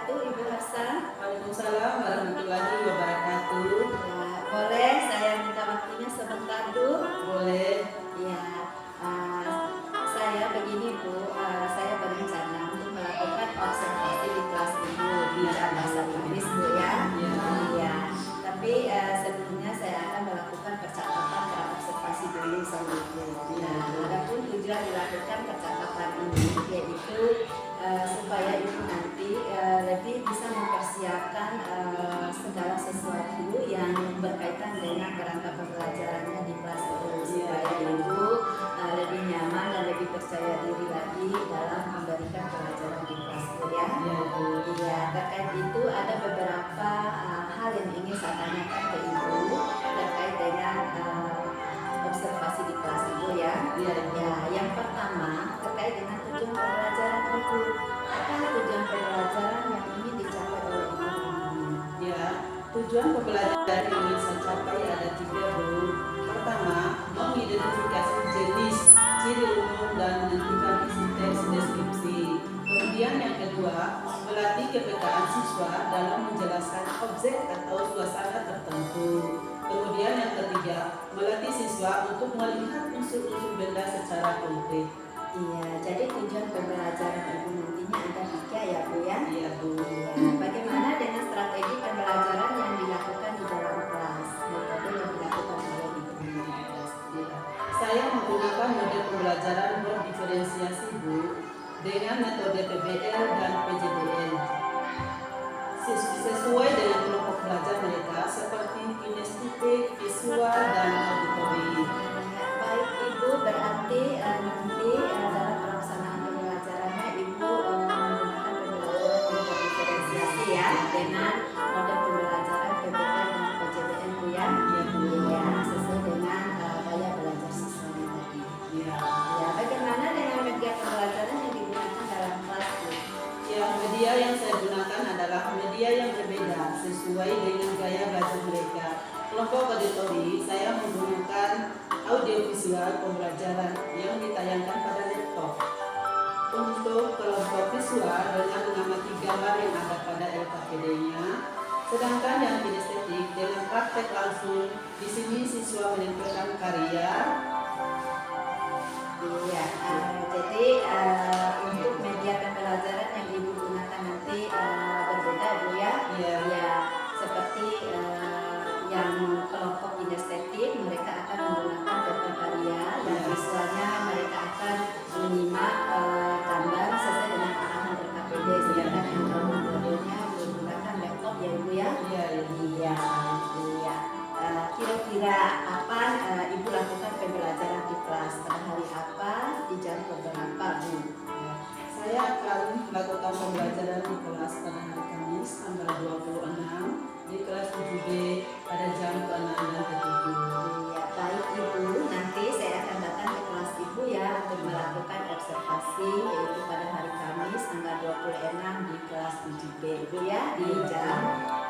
wabarakatuh, Ibu Hasan. Waalaikumsalam warahmatullahi wabarakatuh. Ya, boleh saya minta waktunya sebentar, Bu? Boleh. Ya, saya begini, Bu. Saya berencana untuk melakukan observasi di kelas Ibu di jam bahasa Inggris, Bu ya. Iya. Tapi sebelumnya saya akan melakukan percakapan observasi dulu sama Ibu. Nah, adapun tujuan dilakukan percakapan ini yaitu supaya Ibu nanti lebih bisa mempersiapkan segala sesuatu yang berkaitan dengan kerangka pembelajarannya di kelas itu, supaya Ibu lebih nyaman dan lebih percaya diri lagi dalam memberikan pelajaran di kelas itu ya. Iya, terkait itu ada beberapa hal yang ingin saya tanyakan ke Ibu terkait dengan observasi di kelas Ibu ya. Ya, yang pertama terkait dengan tujuan pembelajaran Ibu. Apa tujuan pembelajaran yang ingin dicapai oleh Ibu ini? Ya, tujuan pembelajaran yang ingin saya capai ada 3, Bu. Pertama, mengidentifikasi jenis, ciri umum dan menentukan isi teks deskripsi. Kemudian yang kedua, melatih kepekaan siswa dalam menjelaskan objek atau suasana tertentu. Kemudian yang ketiga, melatih siswa untuk melihat unsur-unsur benda secara konkret. Iya, jadi tujuan pembelajaran Ibu nantinya ada 3 ya, Bu ya? Iya, Bu. Bagaimana dengan strategi pembelajaran yang dilakukan di dalam kelas? Metode yang dilakukan oleh Ibu di kelas. Ya. Saya menggunakan model pembelajaran berdiferensiasi, Bu, dengan metode PBL dan PJBL. Sesuai dengan kelompok belajar mereka seperti kinestetik, visual, dan auditory. Baik Ibu, berarti nanti dalam pelaksanaan pembelajarannya Ibu menggunakan pembelajaran yang berdiferensiasi ya, dengan model pembelajaran PBL dan PJBL Bu ya. Iya, sesuai dengan gaya belajar siswanya tadi. Ya. Ya, bagaimana dengan media pembelajaran yang digunakan dalam kelas Bu? Ya, media yang saya gunakan adalah media yang berbeda sesuai dengan gaya belajar mereka. Kelompok auditori, saya menggunakan audiovisual pembelajaran yang ditayangkan pada laptop. Untuk kelompok visual dengan mengamati gambar yang ada pada LKPD-nya, sedangkan yang kinestetik dengan praktek langsung. Di sini siswa menempelkan karya. Iya, jadi untuk media pembelajaran yang Ibu gunakan nanti berbeda Bu ya. Iya. Seperti yang kelompok kinestetik mereka akan menggunakan paper karya, dan visualnya mereka akan menyimak gambar sesuai dengan arahan LKPD, sedangkan yang kelompok dua-duanya menggunakan laptop ya Bu ya. Iya. Kira-kira apa Ibu lakukan pembelajaran di kelas pada hari apa, di jam berapa Bu? Saya akan melakukan pembelajaran di kelas pada hari Kamis tanggal 26 di kelas 7B pada jam ke-6 dan ke-7. Iya, baik Ibu, nanti saya akan datang ke kelas Ibu ya untuk melakukan observasi, yaitu pada hari Kamis tanggal 26 di kelas 7B Ibu ya, di jam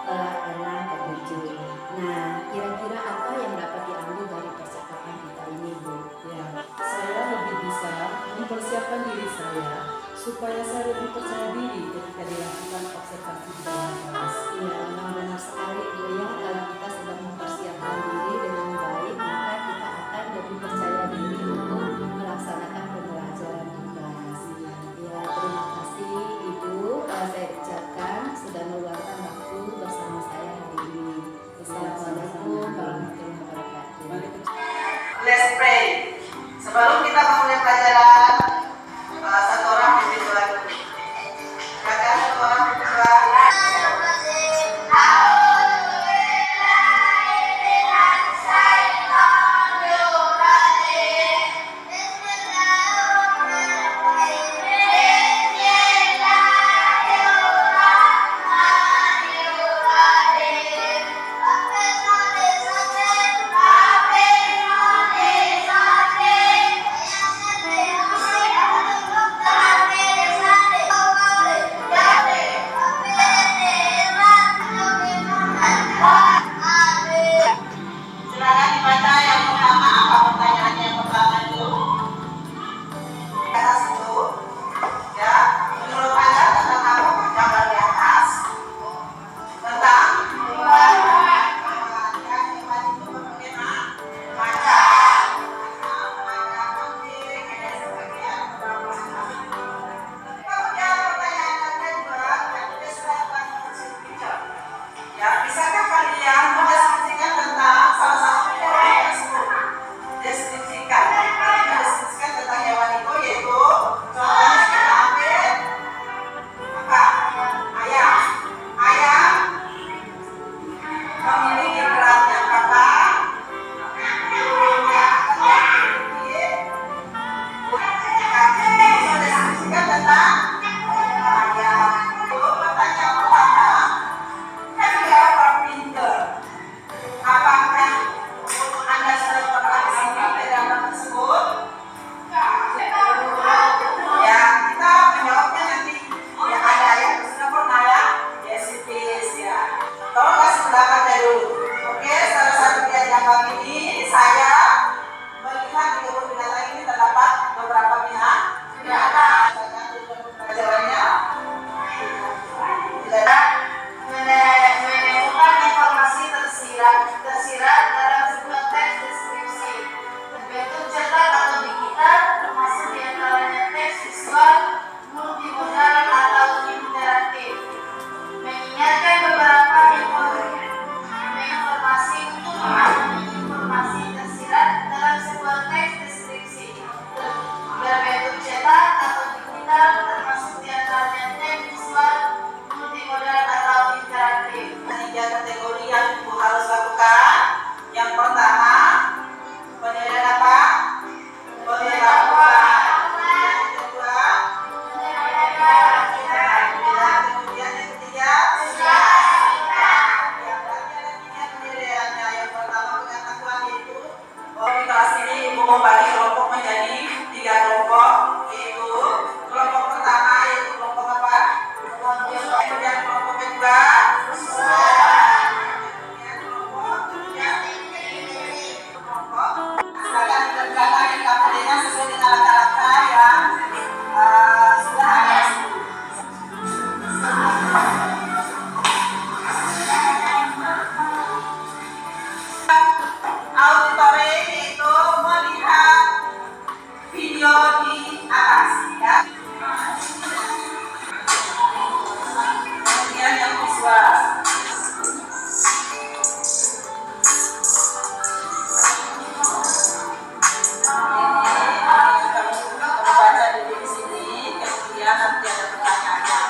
ke-6 ke 7. Nah, kira-kira apa yang dapat diambil dari percakapan kita ini Bu? Ya, saya lebih bisa mempersiapkan diri saya supaya saya lebih percaya diri ketika dilakukan observasi di dalam kelas. Iya, benar sekali Bu ya, kalau kita sudah mempersiapkan diri dengan baik, maka kita akan lebih percaya diri untuk melaksanakan pembelajaran di kelas. Ya, terima kasih Ibu, saya ucapkan sudah meluangkan waktu bersama saya hari ini. Assalamualaikum warahmatullahi wabarakatuh. Let's pray. Sebelum kita memulai pelajaran, satu orang pimpin doa dulu. Silakan satu orang pimpin doa. memiliki peran yang apa? Mendeskripsikan tentang ya. Pertanyaan pertama, kan siapa pinter? Apakah Anda sudah pernah mengikuti dalam tersebut? Ya, kita menjawabnya nanti. Ya ada yang sudah pernah ya, Yesitis ya. Tolong kasih pendapatnya dulu. Oke, salah satu yang kami ini saya melihat di kebun binatang ini terdapat beberapa pihak. Tidak ada pelajarannya. Tidak ada menemukan informasi tersirat dalam sebuah teks deskripsi berbentuk cetak atau digital, termasuk diantaranya teks visual, multimodal atau interaktif. Mengingatkan beberapa informasi untuk memahami informasi tersirat dalam sebuah teks deskripsi berbentuk cetak atau digital, termasuk diantaranya teks visual, multimodal atau interaktif. Tiga kategori yang Ibu harus lakukan. Yang pertama, penilaian apa? Pengetahuan. Yang kedua, kemudian yang ketiga, yang berarti ada tiga penilaiannya. Yang pertama pengetahuan yaitu di kelas ini Ibu membagi kelompok menjadi tiga kelompok, yaitu kelompok pertama yaitu kelompok apa? Kemudian kelompok kedua, silakan dikerjakan di KPD-nya sesuai dengan langkah-langkah yang sudah ada. Auditoring yaitu melihat video di atas ya. Kemudian yang visual. Kamu baca dulu di sini, kemudian nanti ada pertanyaannya.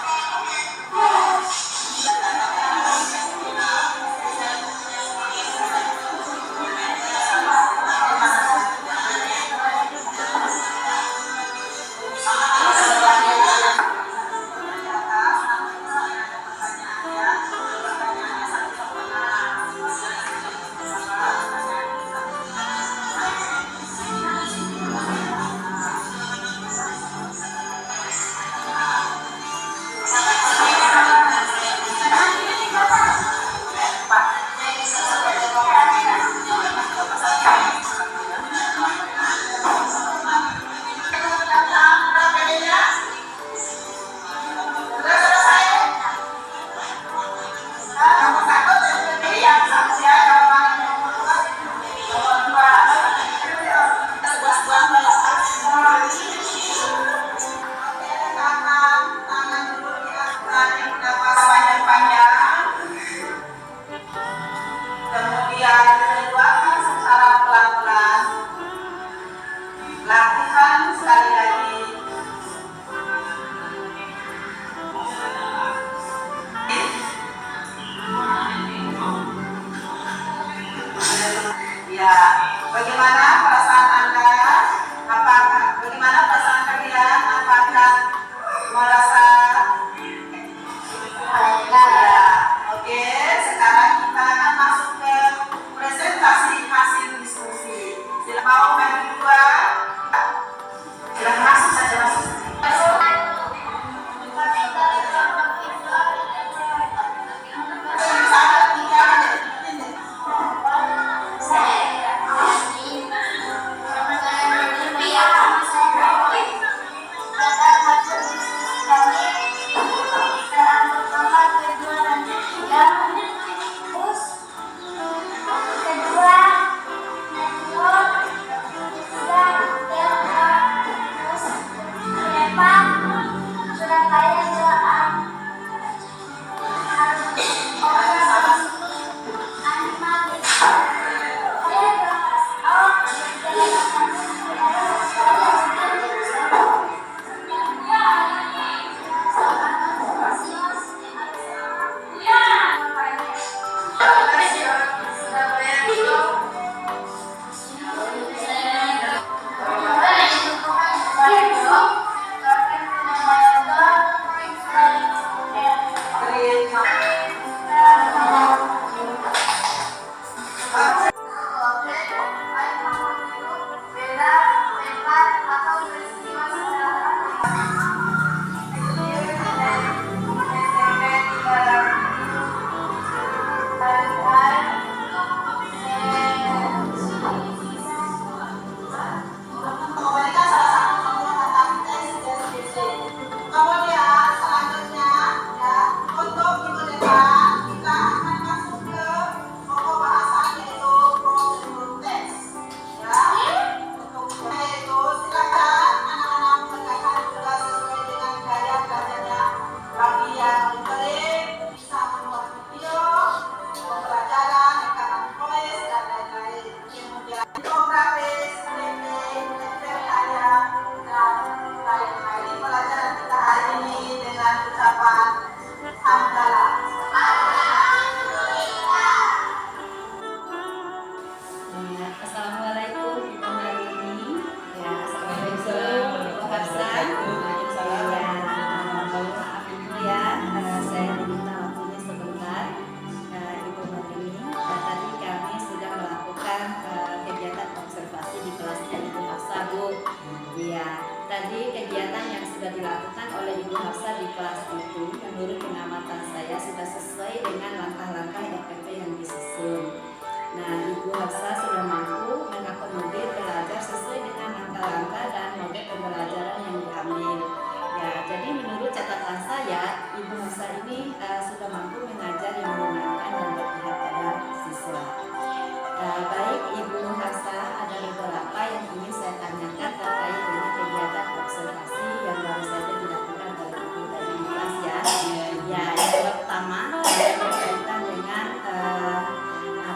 Kemudian kedua secara pelan-pelan, lakukan sekali lagi. Ya, bagaimana perasaan Anda? Bagaimana perasaan kalian? Apakah merasa? Ya, oke. Sekarang kita akan masuk ke presentasi hasil diskusi. Silakan mau yang kedua. Silakan masuk saja masuk.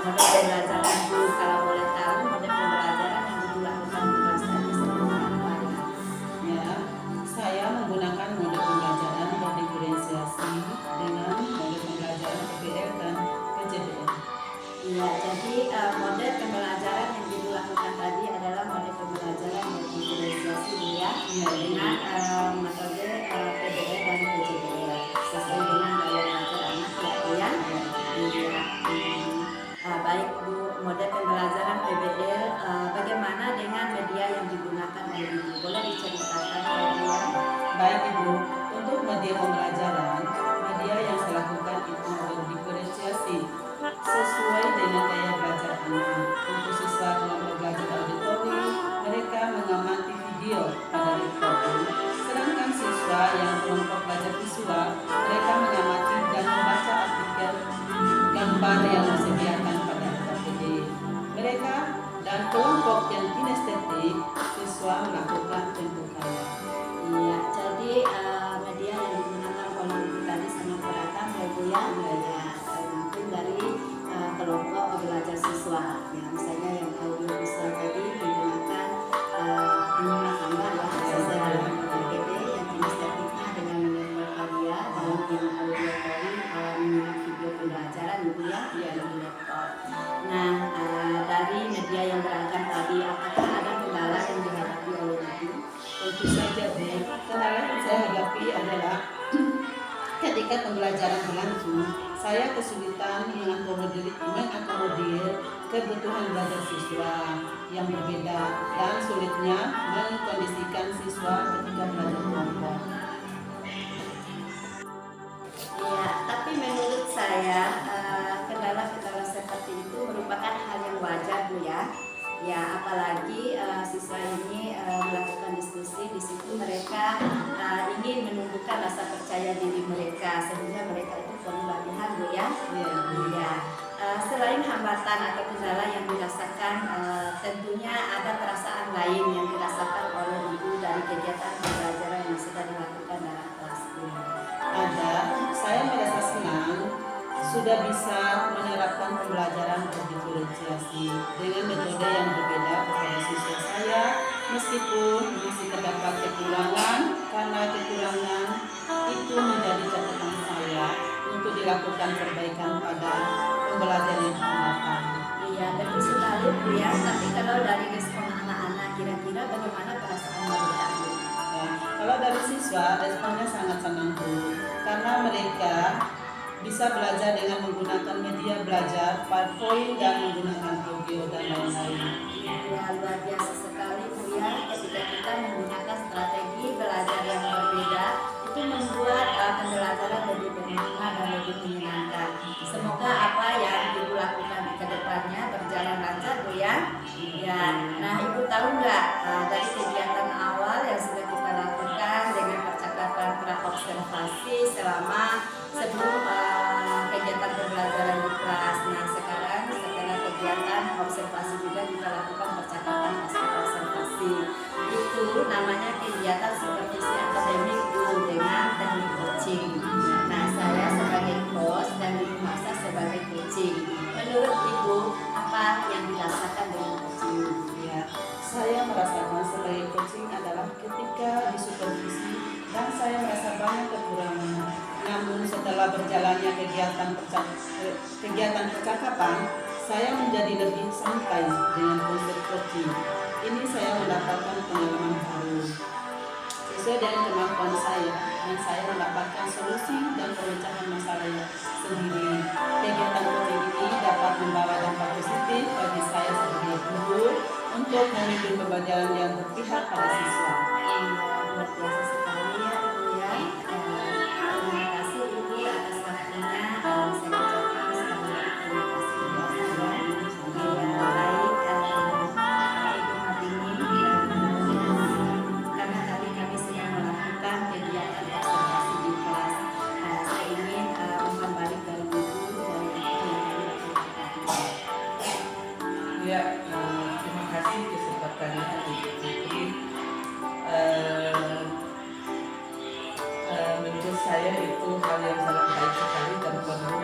mode pembelajaran Bu, kalau boleh tahu mode pembelajaran yang Ibu lakukan di kelas tadi seperti apa ya? Ya, saya menggunakan mode pembelajaran berdiferensiasi dengan mode pembelajaran PBL dan PJBL. Iya, jadi mode pembelajaran yang Ibu lakukan tadi adalah mode pembelajaran yang diferensiasi Bu ya, Iya, dengan metode PBL dan PJBL sesuai dengan gaya belajar anak ya Bu ya. Iya. Baik Bu, mode pembelajaran PBL bagaimana dengan media yang digunakan oleh Ibu? Boleh diceritakan Bu ya? Baik Ibu, untuk media pembelajaran, media yang saya lakukan itu berdiferensiasi sesuai dengan gaya belajar anak. Untuk siswa kelompok belajar auditori, mereka mengamati video pada laptop. Sedangkan siswa yang kelompok belajar visual, mereka mengamati dan membaca artikel gambar yang disediakan pada LKPD. Mereka dan kelompok yang kinestetik, siswa melakukan tempo kaya. Iya, jadi media yang digunakan oleh Ibu tadi sangat beragam ya Bu ya. Ya, tergantung dari kelompok belajar siswa. Ya, misalnya yang audio visual tadi menggunakan menyimak gambar ya sesuai dengan PPD, yang kinestetiknya dengan menggambar karya, dan yang audio tadi menyimak video pembelajaran Ibu ya, di laptop. Nah, dari media yang beragam tadi, apakah ada kendala yang dihadapi oleh Ibu? Tentu saja Bu, kendala yang saya hadapi adalah ketika pembelajaran berlangsung, saya kesulitan mengakomodir kebutuhan belajar siswa yang berbeda dan sulitnya mengkondisikan siswa ketika belajar kelompok. Iya, tapi menurut saya kendala-kendala seperti itu merupakan hal yang wajar Bu ya. Ya, apalagi siswa ini melakukan diskusi di situ, mereka ingin menumbuhkan rasa percaya diri mereka sehingga mereka itu perlu latihan Bu ya. Iya. Selain hambatan atau kendala yang dirasakan, tentunya ada perasaan lain yang dirasakan oleh Ibu dari kegiatan pembelajaran yang sudah dilakukan dalam kelas ini. Ada, saya merasa senang sudah bisa menerapkan pembelajaran berdiferensiasi dengan metode yang berbeda kepada siswa saya, meskipun masih terdapat kekurangan, karena kekurangan itu menjadi catatan saya untuk dilakukan perbaikan pada pembelajaran yang akan datang. Iya, betul sekali Bu ya. Tapi kalau dari respon anak-anak, kira-kira bagaimana perasaan mereka Bu? Ya, kalau dari siswa, responnya sangat senang Bu, karena mereka bisa belajar dengan menggunakan media belajar, PowerPoint dan menggunakan audio dan lain-lain. Ya, luar biasa sekali Bu ya. Ketika kita menggunakan strategi belajar yang berbeda, itu membuat pembelajaran lebih bermakna dan lebih menyenangkan. Semoga apa yang Ibu lakukan ke depannya berjalan lancar Bu ya. Ya, nah Ibu tahu nggak dari kegiatan awal yang sudah kita lakukan dengan percakapan praobservasi sebelum kegiatan pembelajaran di kelas. Nah, sekarang setelah kegiatan observasi juga kita lakukan percakapan pasca observasi. Itu namanya kegiatan supervisi akademik Bu dengan teknik coaching. Nah, saya sebagai host dan Ibu Masa sebagai coaching. Menurut Ibu, apa yang dirasakan dengan coaching? Ya, saya merasakan sebagai coaching adalah ketika disupervisi dan saya merasa banyak kekurangan. Namun setelah berjalannya kegiatan percakapan, saya menjadi lebih santai dengan konsep coaching. Ini saya mendapatkan pengalaman baru sesuai dengan kemampuan saya, dan saya mendapatkan solusi dan pemecahan masalah sendiri. Kegiatan coaching ini dapat membawa dampak positif bagi saya sebagai guru untuk memimpin pembelajaran yang berpihak pada siswa. Luar biasa sekali ya Ibu ya. Terima kasih Ibu atas waktunya. Saya ucapkan sekali lagi terima kasih ya. Baik, Ibu Mardini, karena tadi kami sedang melakukan kegiatan observasi di kelas. Saya ingin umpan balik dari Ibu dari apa yang kami lakukan tadi. Ya, terima kasih kesempatannya Ibu Putri. Menurut saya itu hal yang sangat baik sekali dan perlu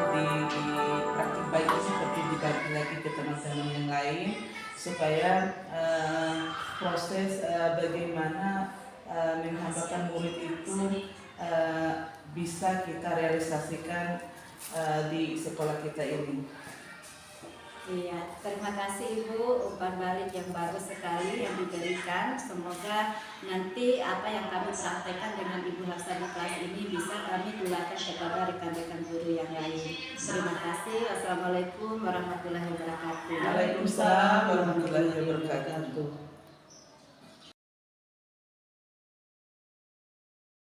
dipraktik baik seperti di lagi ke teman-teman yang lain supaya proses bagaimana menghambakan murid itu bisa kita realisasikan di sekolah kita ini. Iya, terima kasih Ibu, umpan balik yang baru sekali yang diberikan. Semoga nanti apa yang kami sampaikan dengan Ibu Laksana kelas ini bisa kami tularkan kepada rekan-rekan guru yang lain. Terima kasih. Wassalamualaikum warahmatullahi wabarakatuh. Waalaikumsalam warahmatullahi wabarakatuh.